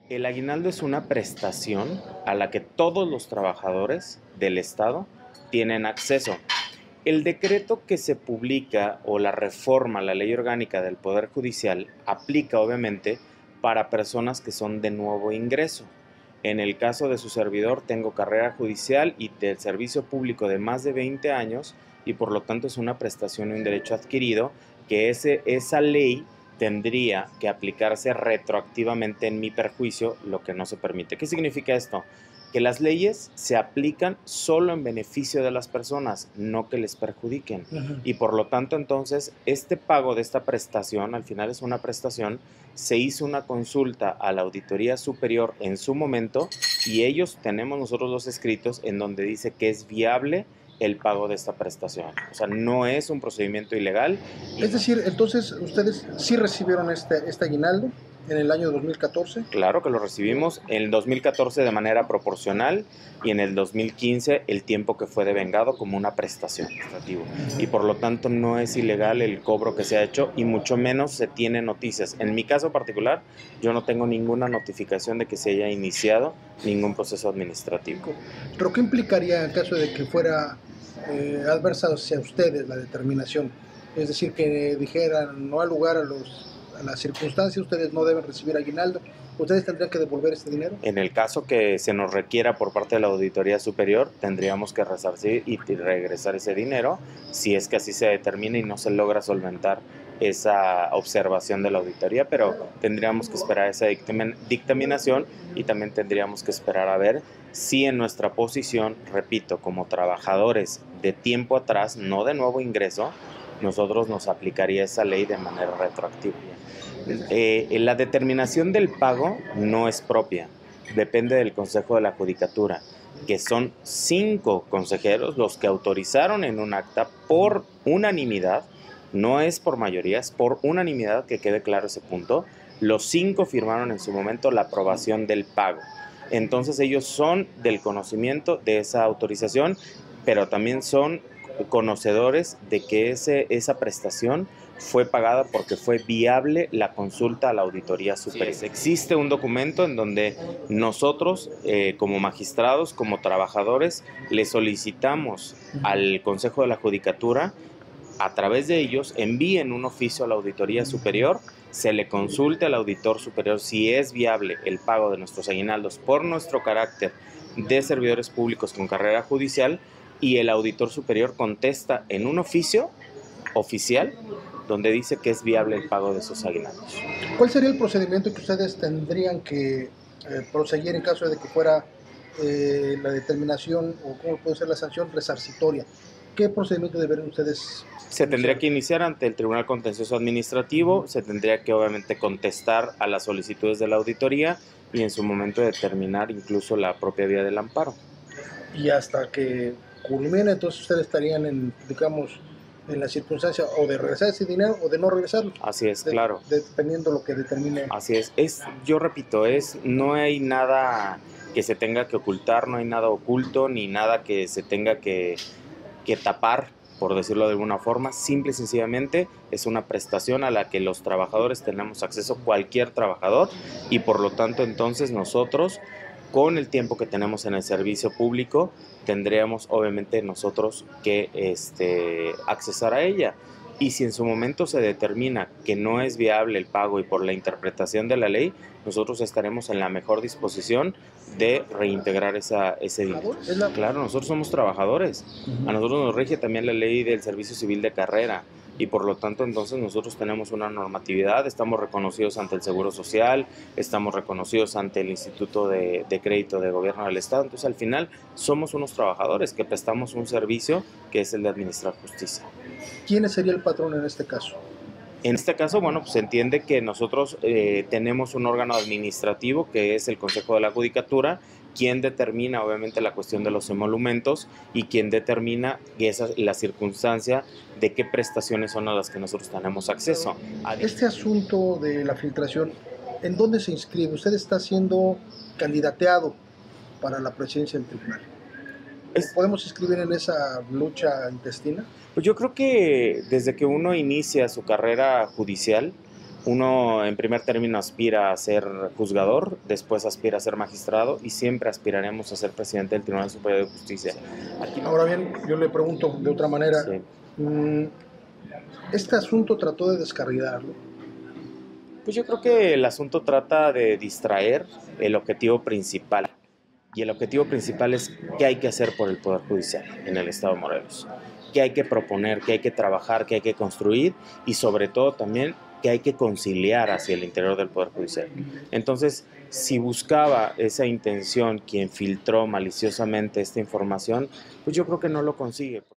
El aguinaldo es una prestación a la que todos los trabajadores del Estado tienen acceso. El decreto que se publica o la reforma a la ley orgánica del Poder Judicial aplica obviamente para personas que son de nuevo ingreso. En el caso de su servidor tengo carrera judicial y del servicio público de más de 20 años y por lo tanto es una prestación y un derecho adquirido que esa ley tendría que aplicarse retroactivamente en mi perjuicio, lo que no se permite. ¿Qué significa esto? Que las leyes se aplican solo en beneficio de las personas, no que les perjudiquen. Y por lo tanto, entonces, este pago de esta prestación, al final es una prestación, se hizo una consulta a la Auditoría Superior en su momento y tenemos nosotros los escritos en donde dice que es viable el pago de esta prestación. O sea, no es un procedimiento ilegal. Es decir, entonces, ¿ustedes sí recibieron este aguinaldo en el año 2014? Claro que lo recibimos en el 2014 de manera proporcional y en el 2015 el tiempo que fue devengado como una prestación administrativa. Y por lo tanto no es ilegal el cobro que se ha hecho y mucho menos se tiene noticias. En mi caso particular, yo no tengo ninguna notificación de que se haya iniciado ningún proceso administrativo. ¿Pero qué implicaría en caso de que fuera adversa hacia ustedes la determinación? Es decir, que dijeran no ha lugar a las circunstancias, ustedes no deben recibir aguinaldo, ¿ustedes tendrían que devolver este dinero? En el caso que se nos requiera por parte de la Auditoría Superior, tendríamos que resarcir y regresar ese dinero si es que así se determina y no se logra solventar esa observación de la auditoría, pero tendríamos que esperar esa dictaminación y también tendríamos que esperar a ver si en nuestra posición, repito, como trabajadores de tiempo atrás, no de nuevo ingreso, nosotros nos aplicaría esa ley de manera retroactiva. La determinación del pago no es propia, depende del Consejo de la Judicatura, que son 5 consejeros los que autorizaron en un acta por unanimidad, no es por mayoría, es por unanimidad, que quede claro ese punto. Los 5 firmaron en su momento la aprobación del pago. Entonces ellos son del conocimiento de esa autorización, pero también son conocedores de que esa prestación fue pagada porque fue viable la consulta a la Auditoría Superior. Sí, existe un documento en donde nosotros, como magistrados, como trabajadores, le solicitamos al Consejo de la Judicatura, a través de ellos, envíen un oficio a la Auditoría Superior, se le consulte al auditor superior si es viable el pago de nuestros aguinaldos por nuestro carácter de servidores públicos con carrera judicial, y el auditor superior contesta en un oficio oficial donde dice que es viable el pago de esos aguinaldos. ¿Cuál sería el procedimiento que ustedes tendrían que proseguir en caso de que fuera la determinación o cómo puede ser la sanción resarcitoria? ¿Qué procedimiento deberían ustedes? Se tendría que iniciar ante el Tribunal Contencioso Administrativo, se tendría que obviamente contestar a las solicitudes de la auditoría y en su momento determinar incluso la propia vía del amparo. Y hasta que culmine, entonces ustedes estarían en la circunstancia o de regresar ese dinero o de no regresarlo. Así es, claro. Dependiendo lo que determine. Así es. Yo repito, no hay nada que se tenga que ocultar, no hay nada oculto, ni nada que se tenga que tapar, por decirlo de alguna forma. Simple y sencillamente es una prestación a la que los trabajadores tenemos acceso, cualquier trabajador, y por lo tanto entonces nosotros, con el tiempo que tenemos en el servicio público, tendríamos obviamente nosotros que accesar a ella. Y si en su momento se determina que no es viable el pago y por la interpretación de la ley, nosotros estaremos en la mejor disposición de reintegrar ese dinero. Claro, nosotros somos trabajadores. A nosotros nos rige también la ley del servicio civil de carrera. Y por lo tanto entonces nosotros tenemos una normatividad, estamos reconocidos ante el Seguro Social, estamos reconocidos ante el Instituto de Crédito de Gobierno del Estado. Entonces al final somos unos trabajadores que prestamos un servicio que es el de administrar justicia. ¿Quién sería el patrón en este caso? En este caso, bueno, pues se entiende que nosotros tenemos un órgano administrativo que es el Consejo de la Judicatura, quien determina obviamente la cuestión de los emolumentos y quien determina la circunstancia de qué prestaciones son a las que nosotros tenemos acceso. Este asunto de la filtración, ¿en dónde se inscribe? ¿Usted está siendo candidateado para la presidencia del tribunal? ¿Podemos inscribir en esa lucha intestina? Pues yo creo que desde que uno inicia su carrera judicial, Uno en primer término aspira a ser juzgador, después aspira a ser magistrado y siempre aspiraremos a ser presidente del Tribunal Superior de Justicia. Ahora bien, yo le pregunto de otra manera, Sí. ¿este asunto trató de descarrilarlo? Pues yo creo que el asunto trata de distraer el objetivo principal. Y el objetivo principal es qué hay que hacer por el Poder Judicial en el Estado de Morelos. Qué hay que proponer, qué hay que trabajar, qué hay que construir y sobre todo también qué hay que conciliar hacia el interior del Poder Judicial. Entonces, si buscaba esa intención quien filtró maliciosamente esta información, pues yo creo que no lo consigue.